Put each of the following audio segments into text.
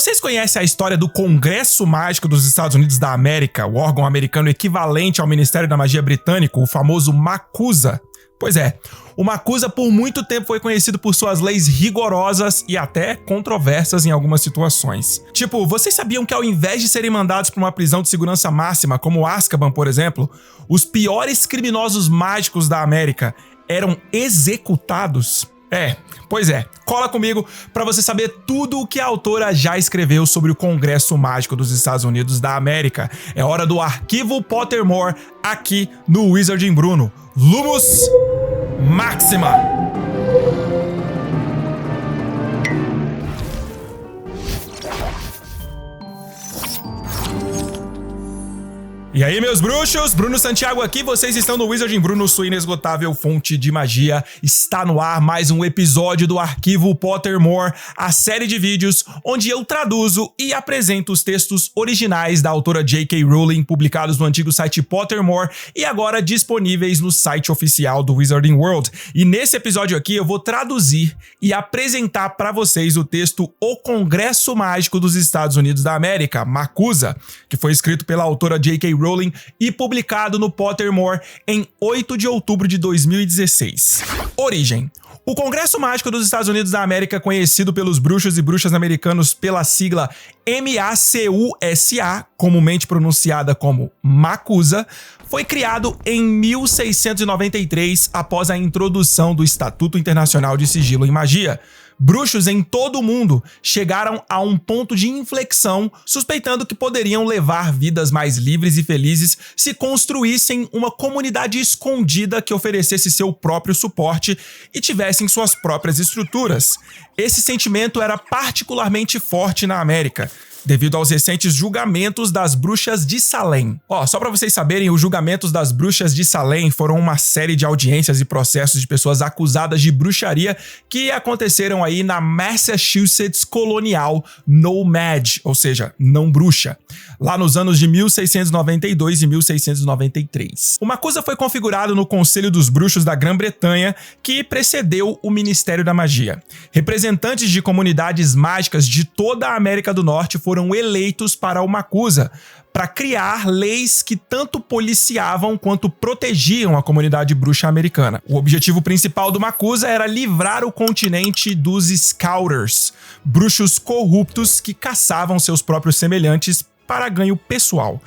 Vocês conhecem a história do Congresso Mágico dos Estados Unidos da América, o órgão americano equivalente ao Ministério da Magia britânico, o famoso MACUSA? Pois é, o MACUSA por muito tempo foi conhecido por suas leis rigorosas e até controversas em algumas situações. Tipo, vocês sabiam que ao invés de serem mandados para uma prisão de segurança máxima, como Azkaban, por exemplo, os piores criminosos mágicos da América eram executados? Pois é, cola comigo para você saber tudo o que a autora já escreveu sobre o Congresso Mágico dos Estados Unidos da América. É hora do Arquivo Pottermore aqui no Wizarding Bruno. Lumos Maxima! E aí, meus bruxos? Bruno Santiago aqui, vocês estão no Wizarding Bruno, sua inesgotável fonte de magia. Está no ar mais um episódio do Arquivo Pottermore, a série de vídeos onde eu traduzo e apresento os textos originais da autora J.K. Rowling, publicados no antigo site Pottermore e agora disponíveis no site oficial do Wizarding World. E nesse episódio aqui eu vou traduzir e apresentar para vocês o texto O Congresso Mágico dos Estados Unidos da América, MACUSA, que foi escrito pela autora J.K. Rowling e publicado no Pottermore em 8 de outubro de 2016. Origem. O Congresso Mágico dos Estados Unidos da América, conhecido pelos bruxos e bruxas americanos pela sigla MACUSA, comumente pronunciada como MACUSA, foi criado em 1693 após a introdução do Estatuto Internacional de Sigilo em Magia. Bruxos em todo o mundo chegaram a um ponto de inflexão, suspeitando que poderiam levar vidas mais livres e felizes se construíssem uma comunidade escondida que oferecesse seu próprio suporte e tivessem suas próprias estruturas. Esse sentimento era particularmente forte na América, devido aos recentes julgamentos das bruxas de Salem. Só pra vocês saberem, os julgamentos das bruxas de Salem foram uma série de audiências e processos de pessoas acusadas de bruxaria que aconteceram aí na Massachusetts colonial NOMAD, ou seja, não bruxa, lá nos anos de 1692 e 1693. O MACUSA foi configurado no Conselho dos Bruxos da Grã-Bretanha, que precedeu o Ministério da Magia. Representantes de comunidades mágicas de toda a América do Norte foram eleitos para o MACUSA, para criar leis que tanto policiavam quanto protegiam a comunidade bruxa americana. O objetivo principal do MACUSA era livrar o continente dos Scouters, bruxos corruptos que caçavam seus próprios semelhantes para ganho pessoal.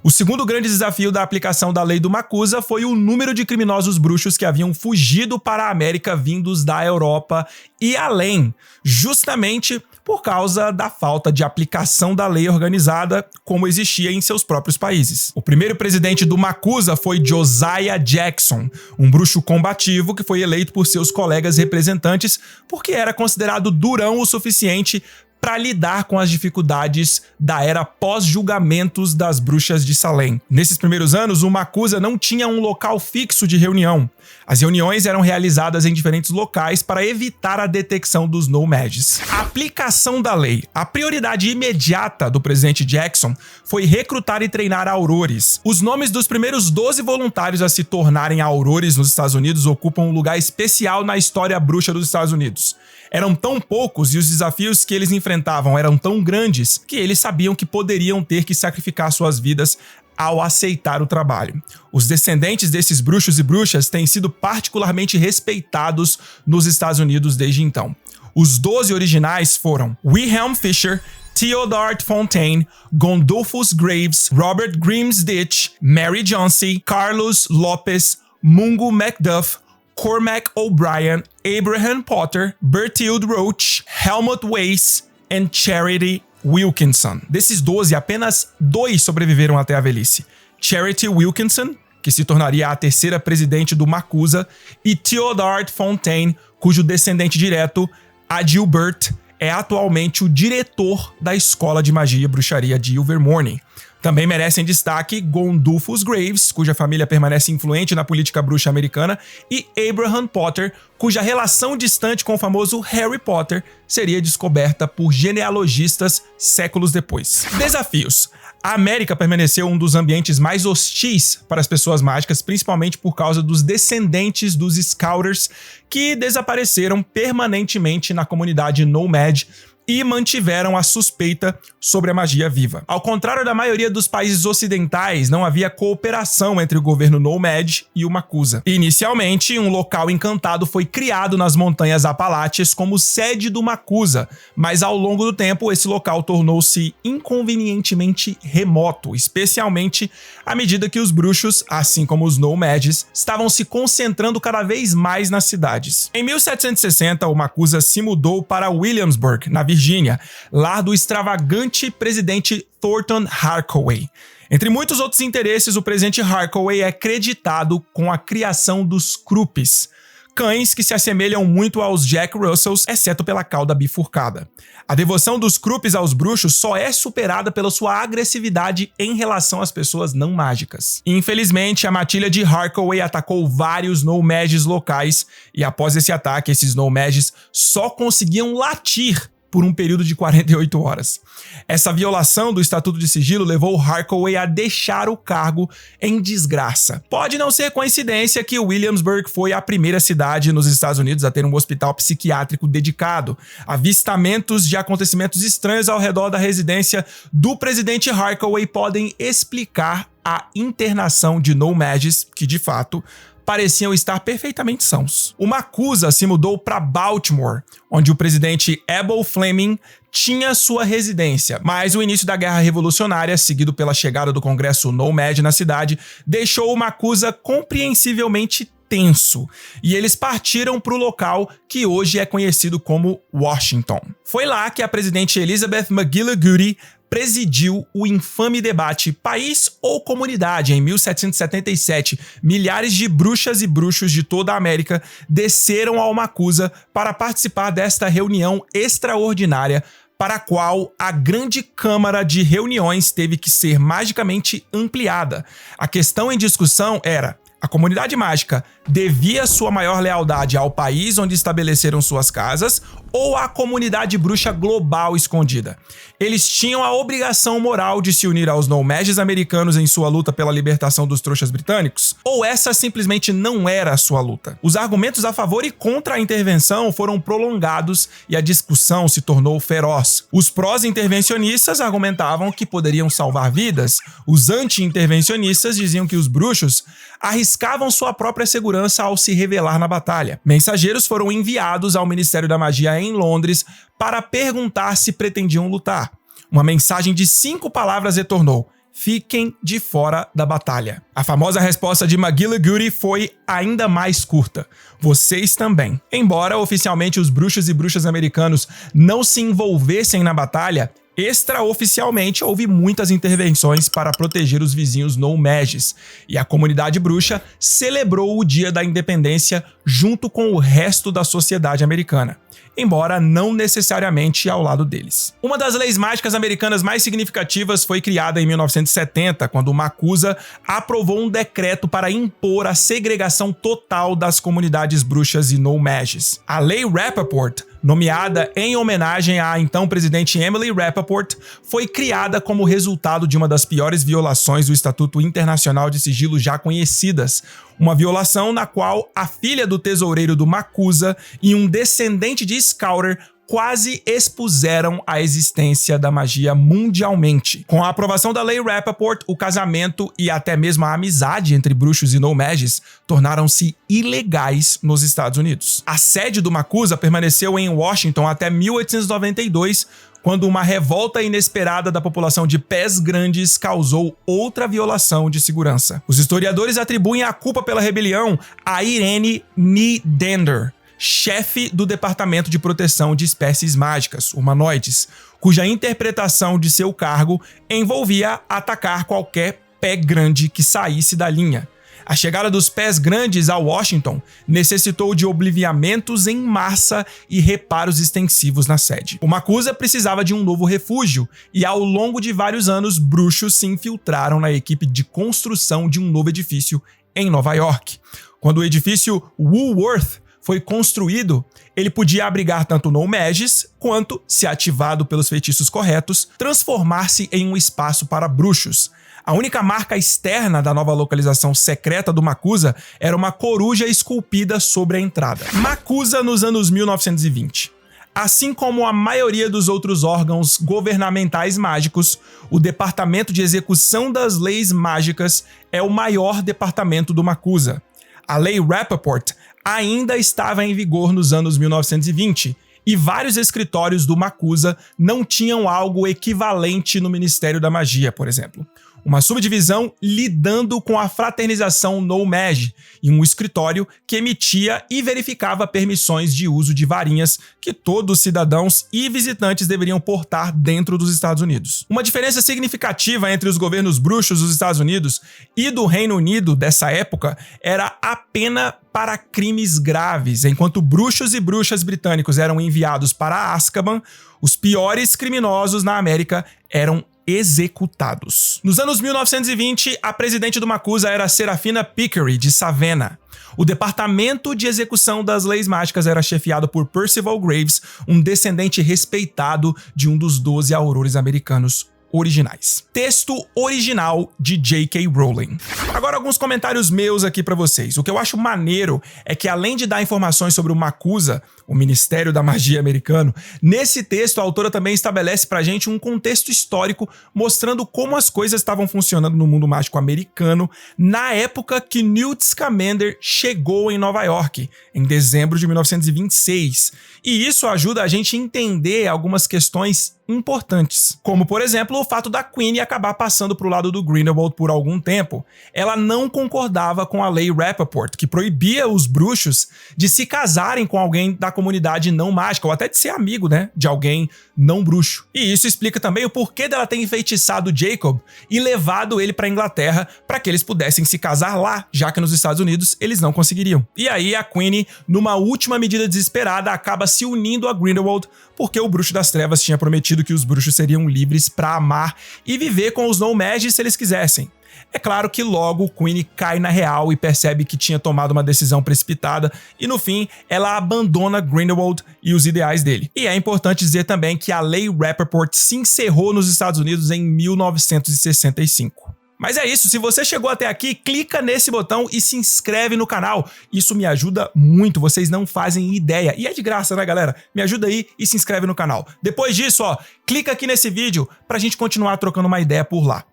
O segundo grande desafio da aplicação da lei do MACUSA foi o número de criminosos bruxos que haviam fugido para a América vindos da Europa e além, justamente por causa da falta de aplicação da lei organizada como existia em seus próprios países. O primeiro presidente do MACUSA foi Josiah Jackson, um bruxo combativo que foi eleito por seus colegas representantes porque era considerado durão o suficiente para lidar com as dificuldades da era pós-julgamentos das bruxas de Salem. Nesses primeiros anos, o MACUSA não tinha um local fixo de reunião. As reuniões eram realizadas em diferentes locais para evitar a detecção dos nomads. A aplicação da lei. A prioridade imediata do presidente Jackson foi recrutar e treinar aurores. Os nomes dos primeiros 12 voluntários a se tornarem aurores nos Estados Unidos ocupam um lugar especial na história bruxa dos Estados Unidos. Eram tão poucos e os desafios que eles enfrentavam eram tão grandes que eles sabiam que poderiam ter que sacrificar suas vidas ao aceitar o trabalho. Os descendentes desses bruxos e bruxas têm sido particularmente respeitados nos Estados Unidos desde então. Os 12 originais foram Wilhelm Fisher, Theodore Fontaine, Gondolfus Graves, Robert Grimsditch, Mary Jauncey, Carlos Lopes, Mungo Macduff, Cormac O'Brien, Abraham Potter, Bertilde Roach, Helmut Weiss e Charity Wilkinson. Desses 12, apenas 2 sobreviveram até a velhice. Charity Wilkinson, que se tornaria a terceira presidente do MACUSA, e Theodore Fontaine, cujo descendente direto, Adilbert, é atualmente o diretor da Escola de Magia e Bruxaria de Ilvermorny. Também merecem destaque Gondolfus Graves, cuja família permanece influente na política bruxa americana, e Abraham Potter, cuja relação distante com o famoso Harry Potter seria descoberta por genealogistas séculos depois. Desafios. A América permaneceu um dos ambientes mais hostis para as pessoas mágicas, principalmente por causa dos descendentes dos Scouters que desapareceram permanentemente na comunidade Nomad e mantiveram a suspeita sobre a magia viva. Ao contrário da maioria dos países ocidentais, não havia cooperação entre o governo Nomad e o Makusa. Inicialmente, um local encantado foi criado nas montanhas Apalaches como sede do Makusa, mas ao longo do tempo esse local tornou-se inconvenientemente remoto, especialmente à medida que os bruxos, assim como os Nomads, estavam se concentrando cada vez mais nas cidades. Em 1760, o Makusa se mudou para Williamsburg, na Virgínia, lar do extravagante presidente Thornton Harkaway. Entre muitos outros interesses, o presidente Harkaway é creditado com a criação dos Krupis, cães que se assemelham muito aos Jack Russells, exceto pela cauda bifurcada. A devoção dos Krupis aos bruxos só é superada pela sua agressividade em relação às pessoas não mágicas. Infelizmente, a matilha de Harkaway atacou vários Nomads locais, e após esse ataque, esses Nomads só conseguiam latir por um período de 48 horas. Essa violação do Estatuto de Sigilo levou Harkaway a deixar o cargo em desgraça. Pode não ser coincidência que Williamsburg foi a primeira cidade nos Estados Unidos a ter um hospital psiquiátrico dedicado. Avistamentos de acontecimentos estranhos ao redor da residência do presidente Harkaway podem explicar a internação de Nomads que, de fato, pareciam estar perfeitamente sãos. O Makusa se mudou para Baltimore, onde o presidente Abel Fleming tinha sua residência, mas o início da Guerra Revolucionária, seguido pela chegada do Congresso Nomad na cidade, deixou o Makusa compreensivelmente tenso, e eles partiram para o local que hoje é conhecido como Washington. Foi lá que a presidente Elizabeth McGillicuddy presidiu o infame debate País ou Comunidade em 1777. Milhares de bruxas e bruxos de toda a América desceram ao Makusa para participar desta reunião extraordinária, para a qual a grande câmara de reuniões teve que ser magicamente ampliada. A questão em discussão era: a comunidade mágica devia sua maior lealdade ao país onde estabeleceram suas casas ou à comunidade bruxa global escondida? Eles tinham a obrigação moral de se unir aos Nomads americanos em sua luta pela libertação dos trouxas britânicos? Ou essa simplesmente não era a sua luta? Os argumentos a favor e contra a intervenção foram prolongados e a discussão se tornou feroz. Os prós-intervencionistas argumentavam que poderiam salvar vidas. Os anti-intervencionistas diziam que os bruxos arriscavam sua própria segurança ao se revelar na batalha. Mensageiros foram enviados ao Ministério da Magia em Londres para perguntar se pretendiam lutar. Uma mensagem de 5 palavras retornou: fiquem de fora da batalha. A famosa resposta de McGillicuddy foi ainda mais curta: vocês também. Embora oficialmente os bruxos e bruxas americanos não se envolvessem na batalha, extraoficialmente houve muitas intervenções para proteger os vizinhos Nomads, e a comunidade bruxa celebrou o Dia da Independência junto com o resto da sociedade americana, embora não necessariamente ao lado deles. Uma das leis mágicas americanas mais significativas foi criada em 1970, quando o Makusa aprovou um decreto para impor a segregação total das comunidades bruxas e Nomads. A Lei Rappaport, nomeada em homenagem à então presidente Emily Rappaport, foi criada como resultado de uma das piores violações do Estatuto Internacional de Sigilo já conhecidas, uma violação na qual a filha do tesoureiro do Makusa e um descendente de Scouter quase expuseram a existência da magia mundialmente. Com a aprovação da Lei Rappaport, o casamento e até mesmo a amizade entre bruxos e Nomads tornaram-se ilegais nos Estados Unidos. A sede do Makusa permaneceu em Washington até 1892, quando uma revolta inesperada da população de Pés Grandes causou outra violação de segurança. Os historiadores atribuem a culpa pela rebelião a Irene Nidander, chefe do Departamento de Proteção de Espécies Mágicas, humanoides, cuja interpretação de seu cargo envolvia atacar qualquer pé grande que saísse da linha. A chegada dos Pés Grandes a Washington necessitou de obliviamentos em massa e reparos extensivos na sede. O Makusa precisava de um novo refúgio e, ao longo de vários anos, bruxos se infiltraram na equipe de construção de um novo edifício em Nova York. Quando o edifício Woolworth foi construído, ele podia abrigar tanto Nomads quanto, se ativado pelos feitiços corretos, transformar-se em um espaço para bruxos. A única marca externa da nova localização secreta do Makusa era uma coruja esculpida sobre a entrada. Makusa nos anos 1920. Assim como a maioria dos outros órgãos governamentais mágicos, o Departamento de Execução das Leis Mágicas é o maior departamento do MACUSA. A Lei Rappaport ainda estava em vigor nos anos 1920 e vários escritórios do MACUSA não tinham algo equivalente no Ministério da Magia, por exemplo. Uma subdivisão lidando com a fraternização No-Maj e um escritório que emitia e verificava permissões de uso de varinhas que todos os cidadãos e visitantes deveriam portar dentro dos Estados Unidos. Uma diferença significativa entre os governos bruxos dos Estados Unidos e do Reino Unido dessa época era a pena para crimes graves. Enquanto bruxos e bruxas britânicos eram enviados para Azkaban, os piores criminosos na América eram executados. Nos anos 1920, a presidente do MACUSA era Serafina Pickery, de Savannah. O Departamento de Execução das Leis Mágicas era chefiado por Percival Graves, um descendente respeitado de um dos 12 aurores americanos originais. Texto original de J.K. Rowling. Agora alguns comentários meus aqui pra vocês. O que eu acho maneiro é que além de dar informações sobre o MACUSA, o Ministério da Magia americano, nesse texto a autora também estabelece pra gente um contexto histórico mostrando como as coisas estavam funcionando no mundo mágico americano na época que Newt Scamander chegou em Nova York, em dezembro de 1926. E isso ajuda a gente a entender algumas questões importantes, como por exemplo o fato da Queenie acabar passando pro lado do Grindelwald por algum tempo. Ela não concordava com a Lei Rappaport, que proibia os bruxos de se casarem com alguém da comunidade não mágica, ou até de ser amigo, né, de alguém não bruxo. E isso explica também o porquê dela ter enfeitiçado Jacob e levado ele pra Inglaterra para que eles pudessem se casar lá, já que nos Estados Unidos eles não conseguiriam. E aí a Queenie, numa última medida desesperada, acaba se unindo a Grindelwald, porque o Bruxo das Trevas tinha prometido que os bruxos seriam livres para amar e viver com os No-Maj se eles quisessem. É claro que logo Queenie cai na real e percebe que tinha tomado uma decisão precipitada e no fim ela abandona Grindelwald e os ideais dele. E é importante dizer também que a Lei Rappaport se encerrou nos Estados Unidos em 1965. Mas é isso, se você chegou até aqui, clica nesse botão e se inscreve no canal. Isso me ajuda muito, vocês não fazem ideia. E é de graça, né, galera? Me ajuda aí e se inscreve no canal. Depois disso, ó, clica aqui nesse vídeo pra gente continuar trocando uma ideia por lá.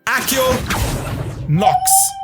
Accio Nox!